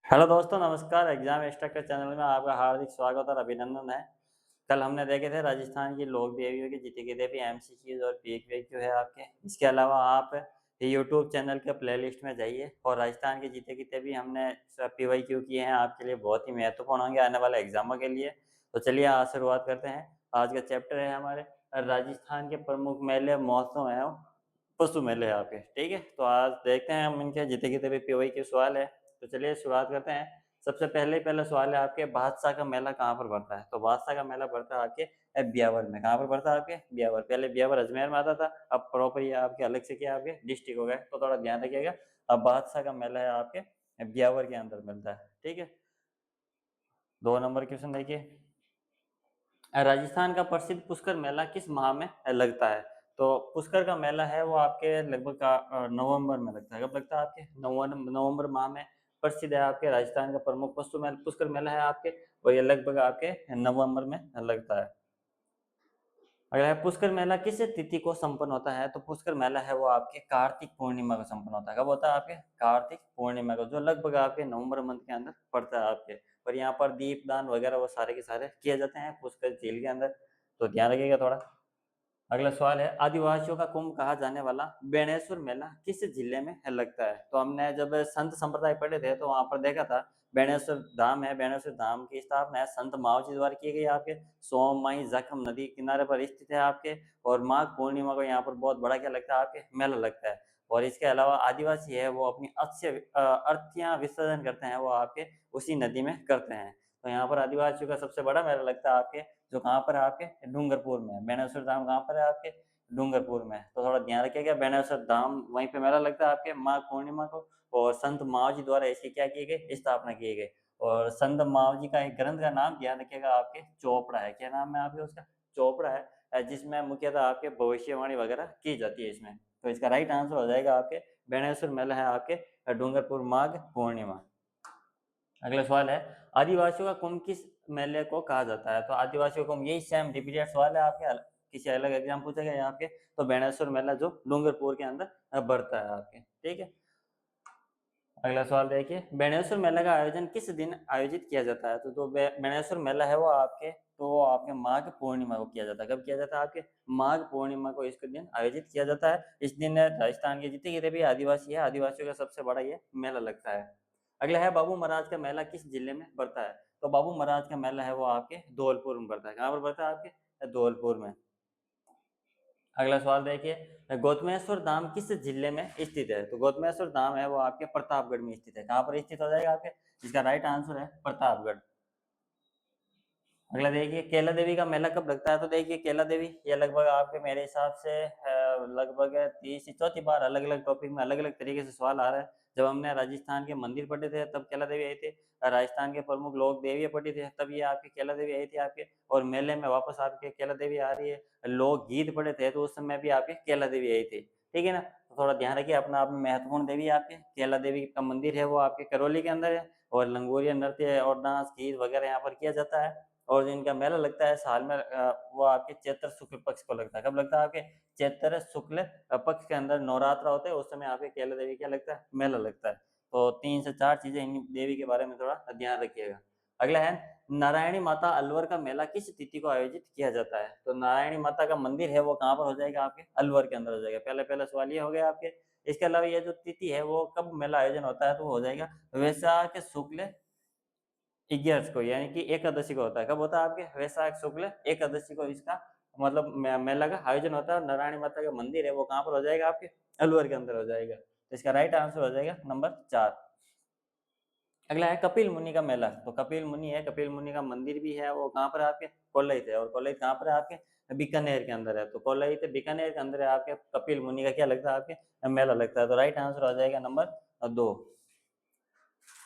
Hello दोस्तों, नमस्कार। Exam instructor channel में आपका हार्दिक स्वागत और अभिनंदन है। कल हमने देखे थे राजस्थान की लोक देवियों की जीती की देवी एमसीक्यूज और पीक्यू जो है आपके। इसके अलावा आप यूट्यूब चैनल के प्लेलिस्ट में जाइए और राजस्थान के जीते की भी हमने पीवाईक्यू किए हैं आपके लिए, बहुत ही महत्वपूर्ण होंगे आने वाले एग्जामों के लिए। तो चलिए आज शुरुआत करते हैं। आज का चैप्टर है हमारे राजस्थान के प्रमुख मेले महोत्सव हैं, पशु मेले हैं आपके। ठीक है, तो आज देखते हैं हम इनके जीते की भी पीवाईक्यू सवाल है। तो चलिए शुरुआत करते हैं। सबसे पहला सवाल है आपके, बादशाह का मेला कहाँ पर पड़ता है? तो बादशाह का मेला पड़ता है आपके ब्यावर में। कहाँ पर पड़ता है आपके? ब्यावर। पहले ब्यावर अजमेर में आता था, अब प्रॉपर ये आपके अलग से क्या आपके डिस्ट्रिक्ट हो गए, तो थोड़ा ध्यान रखिएगा। अब बादशाह का मेला है आपके ब्यावर के अंदर मिलता है। ठीक है, 2 नंबर क्वेश्चन देखिए। राजस्थान का प्रसिद्ध पुष्कर मेला किस माह में लगता है? तो पुष्कर का मेला है वो आपके लगभग नवंबर में लगता है। कब लगता है आपके? नवंबर माह में प्रसिद्ध है आपके राजस्थान का प्रमुख पुष्कर मेला है आपके, और ये लगभग आपके नवंबर में लगता है। अगर है पुष्कर मेला किस तिथि को संपन्न होता है? तो पुष्कर मेला है वो आपके कार्तिक पूर्णिमा को संपन्न होता है। कब होता है आपके? कार्तिक पूर्णिमा को, जो लगभग आपके नवंबर मंथ के अंदर पड़ता है आपके। और यहाँ पर दीपदान वगैरह वो सारे के सारे किए जाते हैं पुष्कर झील के अंदर, तो ध्यान रखिएगा थोड़ा। अगला सवाल है, आदिवासियों का कुंभ कहा जाने वाला बेणेश्वर मेला किस जिले में लगता है? तो हमने जब संत संप्रदाय पढ़े थे तो वहां पर देखा था बेणेश्वर धाम है। बेणेश्वर धाम की स्थापना है संत मावजी द्वारा की गई आपके। सोममाही जखम नदी किनारे पर स्थित है आपके। और माघ पूर्णिमा को यहाँ पर बहुत बड़ा क्या लगता है आपके? मेला लगता है। और इसके अलावा आदिवासी है वो अपनी अर्थियां विसर्जन करते हैं, वो आपके उसी नदी में करते हैं। तो यहाँ पर आदिवासियों का सबसे बड़ा मेला लगता है आपके, जो कहाँ पर है आपके? डूंगरपुर में। बेणेश्वर धाम कहाँ पर है आपके? डूंगरपुर में। तो थोड़ा ध्यान रखिएगा, बेणेश्वर धाम वहीं पे मेला लगता है आपके माघ पूर्णिमा को। और संत मावजी द्वारा इसकी क्या की गई? स्थापना की गई। और संत मावजी का एक ग्रंथ का नाम ध्यान रखिएगा आपके, चोपड़ा है। क्या नाम है आपके उसका? चोपड़ा है, जिसमें मुख्यतः आपके भविष्यवाणी वगैरह की जाती है इसमें। तो इसका राइट आंसर हो जाएगा आपके बेणेश्वर मेला है आपके डूंगरपुर माघ पूर्णिमा। अगला सवाल है, आदिवासियों का कुंभ किस मेले को कहा जाता है? तो आदिवासियों का कुंभ, यही सेम रिपीटेड सवाल है आपके, किसी अलग एग्जाम पूछा गया यहाँ पे। तो बेणेश्वर मेला जो डूंगरपुर के अंदर बढ़ता है आपके। ठीक है, अगला सवाल देखिए, बेणेश्वर मेला का आयोजन किस दिन आयोजित किया जाता है? तो बेणेश्वर मेला है वो आपके, तो वो आपके माघ पूर्णिमा को किया जाता है। कब किया जाता है आपके? माघ पूर्णिमा को इसके दिन आयोजित किया जाता है। इस दिन राजस्थान के जितने भी आदिवासी है, आदिवासियों का सबसे बड़ा ये मेला लगता है। अगला है, बाबू महाराज का मेला किस जिले में पड़ता है? तो बाबू महाराज का मेला है वो आपके धौलपुर में पड़ता है। कहाँ पर पड़ता है आपके? धौलपुर में। अगला सवाल देखिए, गौतमेश्वर धाम किस जिले में स्थित है? तो गौतमेश्वर धाम है वो आपके प्रतापगढ़ में स्थित है। कहाँ पर स्थित हो जाएगा आपके? इसका राइट आंसर है प्रतापगढ़। अगला देखिए, केला देवी का मेला कब लगता है? तो देखिए केला देवी ये लगभग आपके मेरे हिसाब से लगभग 30 चौथी बार अलग अलग टॉपिक में अलग अलग तरीके से सवाल आ रहा है। जब हमने राजस्थान के मंदिर पढ़े थे तब केला देवी आई थी, राजस्थान के प्रमुख लोक देवियाँ पढ़ी थी तब ये आपकी केला देवी आई थी आपके। और मेले में वापस आपके केला देवी आ रही है। लोक गीत पढ़े थे तो उस समय भी आपके केला देवी आई थी। ठीक है ना, तो थोड़ा ध्यान रखिए, अपना आप में महत्वपूर्ण देवी है आपके। केला देवी का मंदिर है वो आपके करौली के अंदर है। और लंगोरिया नृत्य और डांस गीत वगैरह यहाँ पर किया जाता है। और जो इनका मेला लगता है साल में वो आपके चैत्र शुक्ल पक्ष को लगता है। कब लगता है आपके? चैत्र शुक्ल पक्ष के अंदर नवरात्र होते हैं, उस समय आपके केला देवी क्या लगता है? मेला लगता है। तो 3 से 4 चीजें इन देवी के बारे में थोड़ा ध्यान रखिएगा। अगला है, नारायणी माता अलवर का मेला किस तिथि को आयोजित किया जाता है? तो नारायणी माता का मंदिर है वो कहाँ पर हो जाएगा आपके? अलवर के अंदर हो जाएगा। पहला सवाल ये हो गया आपके। इसके अलावा ये जो तिथि है वो कब मेला आयोजन होता है? तो हो जाएगा वैशाख शुक्ल 11 को, यानी कि एकादशी को होता है। कब होता है आपके? वैशाख शुक्ल एकादशी को इसका मतलब मेला का आयोजन होता है। नारायणी माता का मंदिर है वो कहाँ पर हो जाएगा आपके? अलवर के अंदर हो जाएगा। तो इसका राइट आंसर हो जाएगा नंबर 4। अगला है कपिल मुनि का मेला। तो कपिल मुनि है, कपिल मुनि का मंदिर भी है वो कहाँ पर है आपके? कोल्लई है। और कोल्लई कहाँ पर है आपके? बीकानेर के अंदर है। तो कोल्लई बीकानेर के अंदर है आपके कपिल मुनि का क्या लगता है आपके? मेला लगता है। तो राइट आंसर हो जाएगा नंबर 2।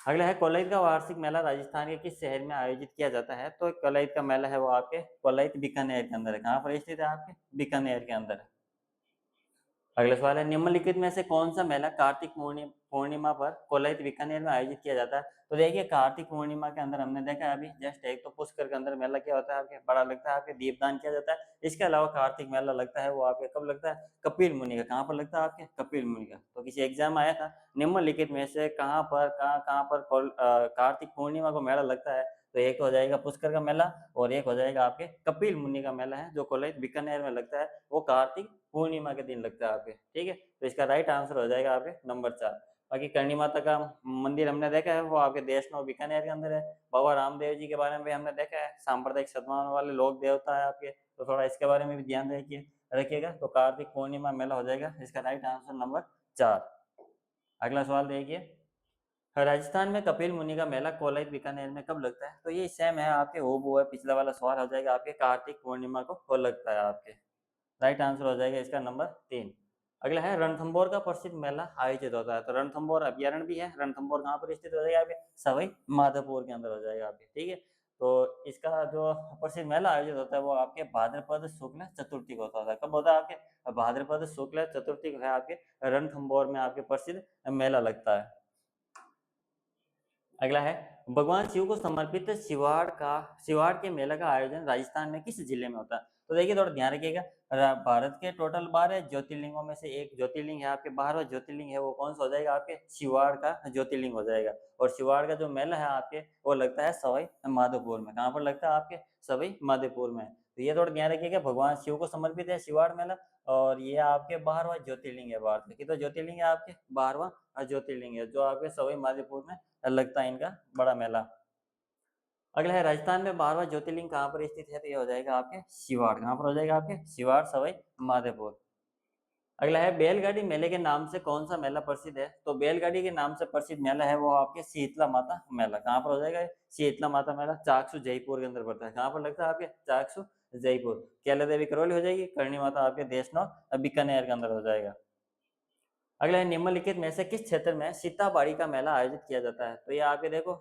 अगला है, कोलैत का वार्षिक मेला राजस्थान के किस शहर में आयोजित किया जाता है? तो कोलैत का मेला है वो आपके कोलैत बीकानेर के अंदर है। कहाँ पर स्थित है आपके? बीकानेर के अंदर है। अगला सवाल है, निम्नलिखित में से कौन सा मेला कार्तिक पूर्णिमा पर कोलाहित बीकानेर में आयोजित किया जाता है। तो देखिए कार्तिक पूर्णिमा के अंदर हमने देखा है अभी जस्ट एक तो पुष्कर के अंदर मेला क्या होता है आपके बड़ा लगता है, आपके दीपदान किया जाता है। इसके अलावा कार्तिक मेला लगता है वो आपके कब लगता है? कपिल मुनि का। कहाँ पर लगता है आपके? कपिल मुनि का। तो किसी एग्जाम आया था निम्नलिखित में से कहाँ पर कार्तिक पूर्णिमा को मेला लगता है? तो एक तो हो जाएगा पुष्कर का मेला और एक हो जाएगा आपके कपिल मुनि का मेला है जो कोलाहित बीकानेर में लगता है, वो कार्तिक पूर्णिमा के दिन लगता है आपके। ठीक है, तो इसका राइट आंसर हो जाएगा आपके नंबर 4। बाकी करणी माता का मंदिर हमने देखा है वो आपके देशनोक बीकानेर के अंदर है। बाबा रामदेव जी के बारे में भी हमने देखा है, सांप्रदायिक सद्भावना वाले लोक देवता है आपके, तो थोड़ा इसके बारे में भी ध्यान रखिएगा। तो कार्तिक पूर्णिमा मेला हो जाएगा, इसका राइट आंसर नंबर 4। अगला सवाल देखिए, राजस्थान में कपिल मुनि का मेला कोलाहित बीकानेर में कब लगता है? तो ये सेम है आपके हूबहू है, पिछला वाला सवाल हो जाएगा आपके कार्तिक पूर्णिमा को हो लगता है आपके। राइट आंसर हो जाएगा इसका नंबर 3। अगला है रणथंभौर का प्रसिद्ध मेला आयोजित होता है। तो रणथंभौर अभ्यारण्य भी है। रणथंभौर कहाँ पर स्थित हो जाएगा आपके? सवाई माधोपुर के अंदर हो जाएगा आपके। ठीक है, तो इसका जो प्रसिद्ध मेला आयोजित होता है वो आपके भाद्रपद शुक्ल चतुर्थी को होता है। कब होता है आपके? भाद्रपद शुक्ल चतुर्थी को है आपके रणथंभौर में आपके प्रसिद्ध मेला लगता है। अगला है भगवान शिव को समर्पित शिवाड़ के मेला का आयोजन राजस्थान में किस जिले में होता है? तो देखिए थोड़ा ध्यान रखिएगा, भारत के टोटल 12 ज्योतिर्लिंगों में से एक ज्योतिर्लिंग है आपके, 12वां ज्योतिर्लिंग है वो कौन सा हो जाएगा आपके? शिवाड़ का ज्योतिर्लिंग हो जाएगा। और शिवाड़ का जो मेला है आपके वो लगता है सवाई माधोपुर में। कहाँ पर लगता है आपके? सवाई माधोपुर में। तो ये थोड़ा ध्यान रखिएगा, भगवान शिव को समर्पित है शिवाड़ मेला और ये आपके 12वां ज्योतिर्लिंग है। भारत में कितना ज्योतिर्लिंग है आपके? 12वां ज्योतिर्लिंग है जो आपके सवाई माधोपुर में लगता है इनका बड़ा मेला। अगला है राजस्थान में 12वां ज्योतिर्लिंग कहाँ पर स्थित है? तो ये हो जाएगा आपके शिवाड़। कहाँ पर हो जाएगा आपके? शिवाड़ सवाई माधोपुर। अगला है बैलगाड़ी मेले के नाम से कौन सा मेला प्रसिद्ध है? तो बैलगाड़ी के नाम से प्रसिद्ध मेला है वो आपके शीतला माता मेला। कहाँ पर हो जाएगा ये? शीतला माता मेला चाकसू जयपुर के अंदर पड़ता है। कहाँ पर लगता है आपके? चाकसू जयपुर। कैला देवी करौली हो जाएगी, करणी माता आपके देशनोक बीकानेर के अंदर हो जाएगा। अगला है निम्नलिखित में से किस क्षेत्र में सीताबाड़ी का मेला आयोजित किया जाता है? तो ये आपके देखो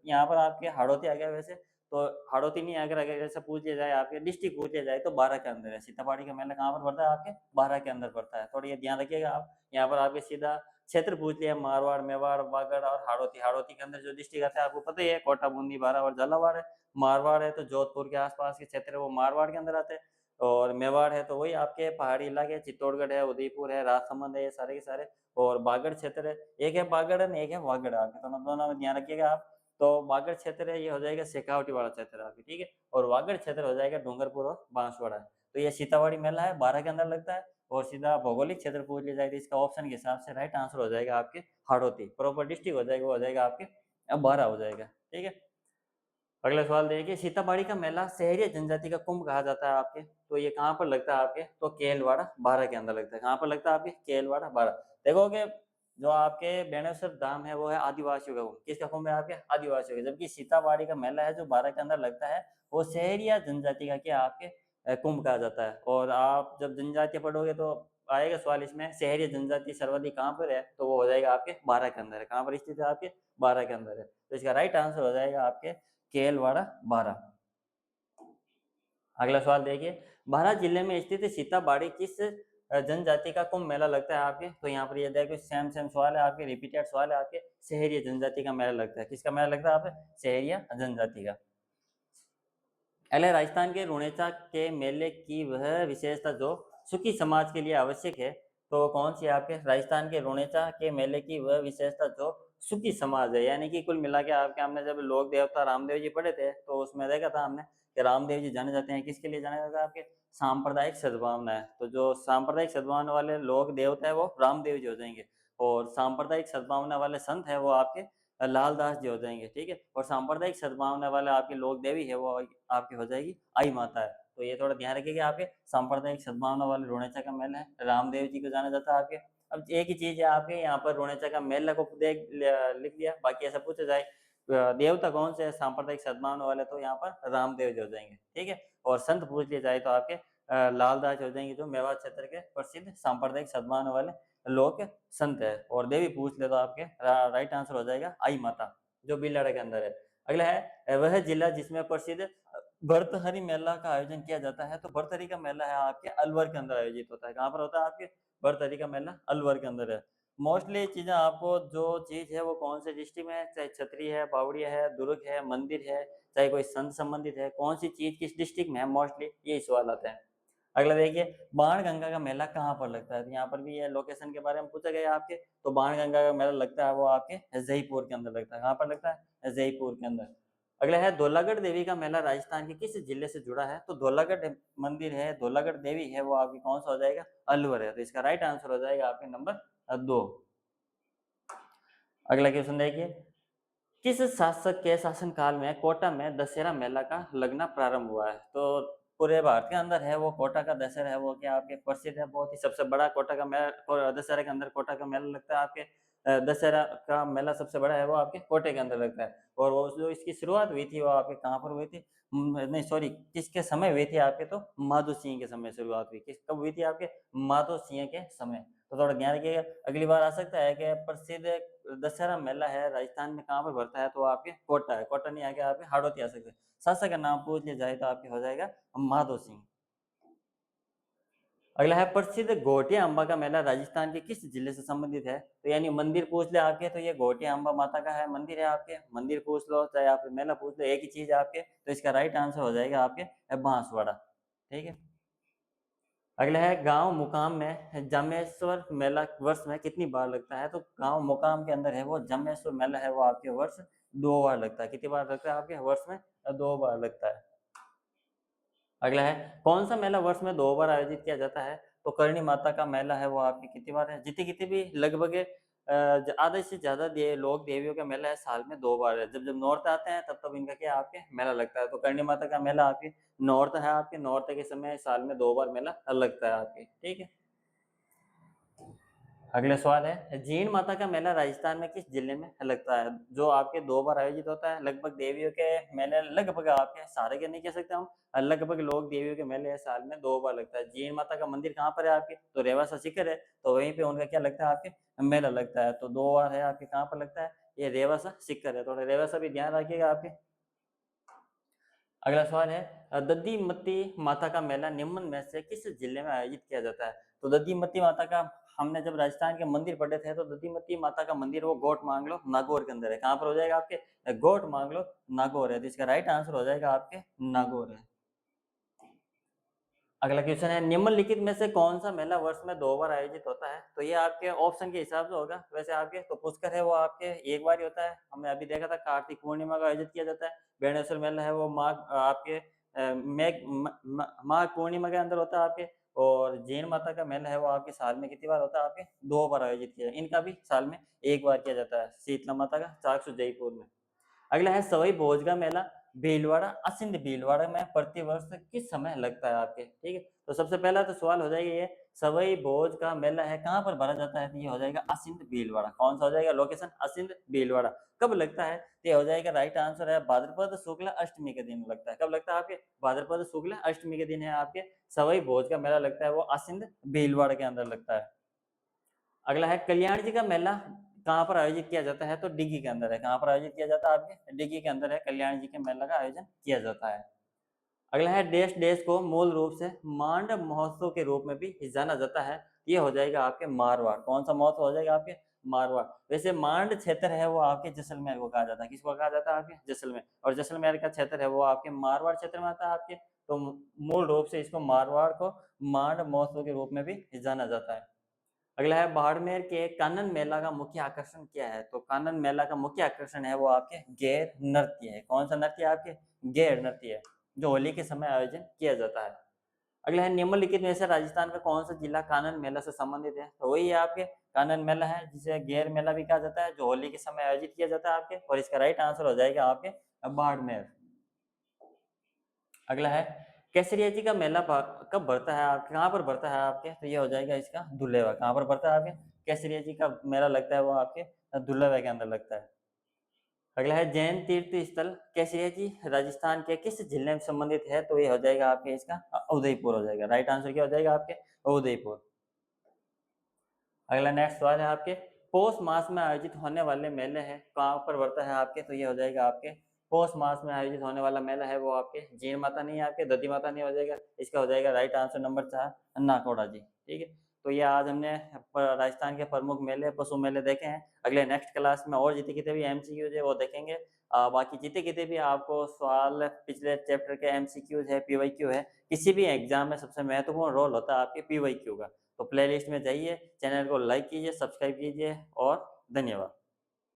यहाँ पर आपके हाड़ौती आ गया वैसे, तो हाड़ौती नहीं, अगर अगर ऐसा पूछ लिया जाए आपके डिस्ट्रिक्ट पूछ लिया जाए तो 12 के अंदर है। सीताबाड़ी का मेला कहाँ पर पड़ता है आपके? 12 के अंदर पड़ता है। थोड़ा ये ध्यान रखिएगा आप, यहाँ पर आपके सीधा क्षेत्र पूछ लिया मारवाड़, मेवाड़, बागड़ और हाड़ौती। हाड़ौती के अंदर जो डिस्ट्रिक्ट आता है आपको पता ही है, कोटा, बूंदी, बारा और झालावाड़ है। मारवाड़ है तो जोधपुर के आसपास के क्षेत्र है वो मारवाड़ के अंदर आते हैं। और मेवाड़ है तो वही आपके पहाड़ी इलाके, चित्तौड़गढ़ है, उदयपुर है, राजसमंद है, ये सारे के सारे। और बागड़ क्षेत्र है, एक है बागड़ है एक है वागड़ आपके, तो दोनों में ध्यान रखिएगा आप। तो बागड़ क्षेत्र है ये हो जाएगा शेखावटी वाला क्षेत्र आपके। ठीक है, और वागड़ क्षेत्र हो जाएगा डूंगरपुर और बांसवाड़ा। तो ये सीतावाड़ी मेला है 12 के अंदर लगता है। और सीधा भौगोलिक क्षेत्र पूछ लिया जाए तो इसका ऑप्शन के हिसाब से राइट आंसर हो जाएगा आपके हाड़ौती। प्रॉपर डिस्ट्रिक्ट हो जाएगा वो हो जाएगा आपके 12 हो जाएगा। ठीक है, अगला सवाल देखिए, सीताबाड़ी का मेला शहरी जनजाति का कुंभ कहा जाता है आपके, तो ये कहाँ पर लगता है आपके? तो केलवाड़ा 12 के अंदर लगता है। कहाँ पर लगता है आपके? केलवाड़ा 12। देखोगे जो आपके बेणेश्वर धाम है वो है आदिवासियों का कुंभ। किसका कुंभ है आपके? आदिवासियों का। जबकि सीताबाड़ी का मेला है जो 12 के अंदर लगता है वो शहरी या जनजाति का क्या आपके कुंभ कहा जाता है। और आप जब जनजातीय पढ़ोगे तो आएगा सवाल इसमें, शहरी जनजाति सर्वाधिक कहाँ पर है? तो वो हो जाएगा आपके 12 के अंदर है। कहाँ पर स्थित है आपके? 12 के अंदर है। तो इसका राइट आंसर हो जाएगा आपके केलवाड़ा 12। अगला सवाल देखिए, महाराज जिले में स्थित सीताबाड़ी किस जनजाति का कुंभ मेला लगता है आपके? तो यहाँ पर ये देखो सेम सेम सवाल है आपके, रिपीटेड सवाल है आपके। शहरी जनजाति का मेला लगता है। किसका मेला लगता है आपके? शहरी जनजाति का। अगले राजस्थान के रुणेचा के मेले की वह विशेषता जो सुखी समाज के लिए आवश्यक है, तो कौन सी है आपके? राजस्थान के रुणेचा के मेले की वह विशेषता जो सुखी समाज है, यानी कि कुल मिला के आपके हमने जब लोक देवता रामदेव जी पढ़े थे तो उसमें देखा था हमने कि रामदेव जी जाने जाते हैं किसके लिए जाने जाता है आपके? सांप्रदायिक सद्भावना है। तो जो सांप्रदायिक सद्भावना वाले लोक देवता है वो रामदेव जी हो जाएंगे, और सांप्रदायिक सद्भावना वाले संत है वो आपके लालदास जी हो जाएंगे। ठीक है, और सांप्रदायिक सद्भावना वाले आपके लोक देवी है वो आपकी हो जाएगी आई माता है। तो ये थोड़ा ध्यान रखिएगा, आपके सांप्रदायिक सद्भावना वाले रोनेचा का मेला है, रामदेव जी को जाना जाता है आपके। अब एक ही चीज है आपके यहाँ पर रोनेचा का मेला को लिख दिया, बाकी ऐसा पूछा जाए देवता कौन से सांप्रदायिक सद्भावना वाले, तो यहाँ पर रामदेव जी हो जाएंगे। ठीक है, और संत पूछ लिया जाए तो आपके लालदास हो जाएंगे जो मेवाड़ क्षेत्र के प्रसिद्ध सांप्रदायिक सद्भावना वाले लोक संत है। और देवी पूछ ले तो आपके राइट आंसर हो जाएगा आई माता जो बिलाड़ा के अंदर है। अगला है वह जिला जिसमें प्रसिद्ध भर्तहरि मेला का आयोजन किया जाता है, तो भर्तहरि का मेला है आपके अलवर के अंदर आयोजित होता है। कहाँ पर होता है आपके? भर्तहरि का मेला अलवर के अंदर है। मोस्टली चीज़ें आपको जो चीज़ है वो कौन से डिस्ट्रिक्ट में है, चाहे छतरी है, बावड़िया है, दुर्ग है, मंदिर है, चाहे कोई संत संबंधित है, कौन सी चीज़ किस डिस्ट्रिक्ट में है, मोस्टली यही सवाल आते हैं। अगला देखिए, बाणगंगा का मेला कहाँ पर लगता है? तो यहाँ पर भी ये लोकेशन के बारे में पूछा गया है आपके, तो बाणगंगा का मेला लगता है वो आपके जयपुर के अंदर लगता है। कहाँ पर लगता है? जयपुर के अंदर। अगला है धौलागढ़ देवी का मेला राजस्थान के किस जिले से जुड़ा है? तो धौलागढ़ मंदिर है, धौलागढ़ देवी है, वो आपकी कौन सा हो जाएगा? अलवर है। तो इसका राइट आंसर हो जाएगा आपके नंबर 2। अगला क्वेश्चन देखिए, किस शासक के शासनकाल में कोटा में दशहरा मेला का लगना प्रारंभ हुआ है? तो पूरे भारत के अंदर है वो कोटा का दशहरा है वो क्या आपके प्रसिद्ध है, बहुत ही सबसे बड़ा कोटा का मेला, दशहरा के अंदर कोटा का मेला लगता है आपके। दशहरा का मेला सबसे बड़ा है वो आपके कोटे के अंदर लगता है। और वो जो इसकी शुरुआत हुई थी वो आपके कहाँ पर हुई थी? नहीं सॉरी, किसके समय हुई थी आपके? तो माधो सिंह के समय शुरुआत हुई। कब हुई थी आपके? माधो सिंह के समय। तो थोड़ा ध्यान रखिएगा, अगली बार आ सकता है कि प्रसिद्ध दशहरा मेला है राजस्थान में कहाँ पर भरता है? तो आपके कोटा है, कोटा नहीं आके आपके हाड़ौती आ सकते हैं। शासक का नाम पूछ लिया जाए तो आपके हो जाएगा माधो सिंह। अगला है, प्रसिद्ध घोटिया अम्बा का मेला राजस्थान के किस जिले से संबंधित है? तो यानी मंदिर पूछ ले आपके, तो ये घोटिया अम्बा माता का है मंदिर है आपके, मंदिर पूछ लो चाहे आप मेला पूछ लो, एक ही चीज है आपके। तो इसका राइट आंसर हो जाएगा आपके बांसवाड़ा। ठीक है। अगला है, गांव मुकाम में जमेश्वर मेला वर्ष में कितनी बार लगता है? तो गांव मुकाम के अंदर है वो जमेश्वर मेला है वो आपके वर्ष 2 बार लगता है। कितनी बार लगता है आपके? वर्ष में 2 बार लगता है। अगला है, कौन सा मेला वर्ष में 2 बार आयोजित किया जाता है? तो करणी माता का मेला है वो आपकी कितनी बार है? जितनी कितनी भी लगभग आधे से ज्यादा लोग देवियों का मेला है साल में 2 बार है। जब जब नौर्त आते हैं तब तब इनका क्या आपके मेला लगता है। तो करणी माता का मेला आपके नौर्त है, आपके नौर्त के समय साल में 2 बार मेला लगता है आपके। ठीक है। अगला सवाल है, जीण माता का मेला राजस्थान में किस जिले में लगता है? जो आपके 2 बार आयोजित होता है। लगभग देवियों के मेले लगभग आपके सारे के नहीं कह सकते हम, लगभग लोग देवियों के मेले साल में 2 बार लगता है। जीण माता का मंदिर कहाँ पर है आपके? तो रेवासा सीकर है, तो वहीं पे उनका क्या लगता है आपके? मेला लगता है। तो 2 बार है आपके, कहाँ पर लगता है? ये रेवासा सीकर है, थोड़ा रेवासा भी ध्यान रखिएगा आपके। अगला सवाल है, दद्दी मत्ती माता का मेला निम्न में से किस जिले में आयोजित किया जाता है? तो दद्दी मत्ती माता का, हमने जब राजस्थान के मंदिर पढ़े थे तो दद्दी मत्ती माता का मंदिर वो गोट मांगलो नागौर के अंदर है। कहाँ पर हो जाएगा आपके? गोट मांगलो नागौर है। तो इसका राइट आंसर हो जाएगा आपके नागौर है। अगला क्वेश्चन है, निम्नलिखित में से कौन सा मेला वर्ष में 2 बार आयोजित होता है? तो ये आपके ऑप्शन के हिसाब से होगा। वैसे आपके तो पुष्कर है वो आपके एक बार ही होता है, हमने अभी देखा था। कार्तिक पूर्णिमा का आयोजित किया जाता है। बेणेश्वर मेला है वो माघ आपके माघ पूर्णिमा के अंदर होता है आपके। और जैन माता का मेला है वो आपके साल में कितनी बार होता है आपके? 2 बार आयोजित किया। इनका भी साल में 1 बार किया जाता है, शीतला माता का चाकसू जयपुर में। अगला है, सवाई भोज का मेला भीलवाड़ा असिंध भीलवाड़ा में प्रतिवर्ष किस समय लगता है आपके? ठीक है। तो सबसे पहला तो सवाल हो जाएगा ये, सवाई भोज का मेला है कहाँ पर भरा जाता है? तो ये हो जाएगा असिंध भीलवाड़ा। कौन सा हो जाएगा लोकेशन? असिंध भीलवाड़ा। कब लगता है? तो ये हो जाएगा राइट आंसर है भाद्रपद शुक्ल अष्टमी के दिन लगता है। कब लगता है आपके? भाद्रपद शुक्ल अष्टमी के दिन है आपके सवाई भोज का मेला लगता है वो असिंध भीलवाड़ा के अंदर लगता है। अगला है, कल्याण जी का मेला कहाँ पर आयोजित किया जाता है? तो डिग्गी के अंदर है। कहाँ पर आयोजित किया जाता है आपके? डिग्गी के अंदर है, कल्याण जी के मेला का आयोजन किया जाता है। अगला है, देश देश को मूल रूप से मांड महोत्सव के रूप में भी जाना जाता है। ये हो जाएगा आपके मारवाड़। कौन सा महोत्सव हो जाएगा आपके? मारवाड़। वैसे मांड क्षेत्र है वो आपके जैसलमेर को कहा जाता है। किसको कहा जाता है आपके? जैसलमेर। और जैसलमेर का क्षेत्र है वो आपके मारवाड़ क्षेत्र में आता है आपके। तो मूल रूप से इसको मारवाड़ को मांड महोत्सव के रूप में भी जाना जाता है। अगला है, बाड़मेर के कानन मेला का मुख्य आकर्षण क्या है? तो कानन मेला का मुख्य आकर्षण है वो आपके गैर नृत्य है। कौन सा नृत्य है आपके? गैर नृत्य है, जो होली के समय आयोजन किया जाता है। अगला है, निम्नलिखित में से राजस्थान का कौन सा जिला कानन मेला से संबंधित है? तो वही है आपके कानन मेला है, जिसे गैर मेला भी कहा जाता है, जो होली के समय आयोजित किया जाता है आपके। और इसका राइट आंसर हो जाएगा आपके बाड़मेर। अगला है, केसरिया जी का मेला कब भरता है आपके? कहाँ पर भरता है आपके? तो ये हो जाएगा इसका धुलेवा। कहाँ पर भरता है आपके? केसरिया जी का मेला लगता है वो आपके धुलेवा के अंदर लगता है। अगला है, जैन तीर्थ स्थल केसरिया जी राजस्थान के किस जिले में संबंधित है? तो ये हो जाएगा आपके इसका उदयपुर हो जाएगा। राइट आंसर क्या हो जाएगा आपके? उदयपुर। अगला नेक्स्ट सवाल है आपके, पौष मास में आयोजित होने वाले मेले हैं कहाँ पर भरता है आपके? तो ये हो जाएगा आपके पौष मास में आयोजित होने वाला मेला है वो आपके जीण माता नहीं है आपके, दधी माता नहीं हो जाएगा। इसका हो जाएगा राइट आंसर नंबर 4 नाकोड़ा जी। ठीक है। तो ये आज हमने राजस्थान के प्रमुख मेले, पशु मेले देखे हैं। अगले नेक्स्ट क्लास में और जितने भी एमसीक्यूज़ है वो देखेंगे। बाकी जितने भी आपको सवाल पिछले चैप्टर के एमसीक्यूज़ है, पीवाईक्यू है, किसी भी एग्ज़ाम में सबसे महत्वपूर्ण रोल होता है आपके पीवाईक्यू का। तो प्लेलिस्ट में जाइए, चैनल को लाइक कीजिए, सब्सक्राइब कीजिए और धन्यवाद।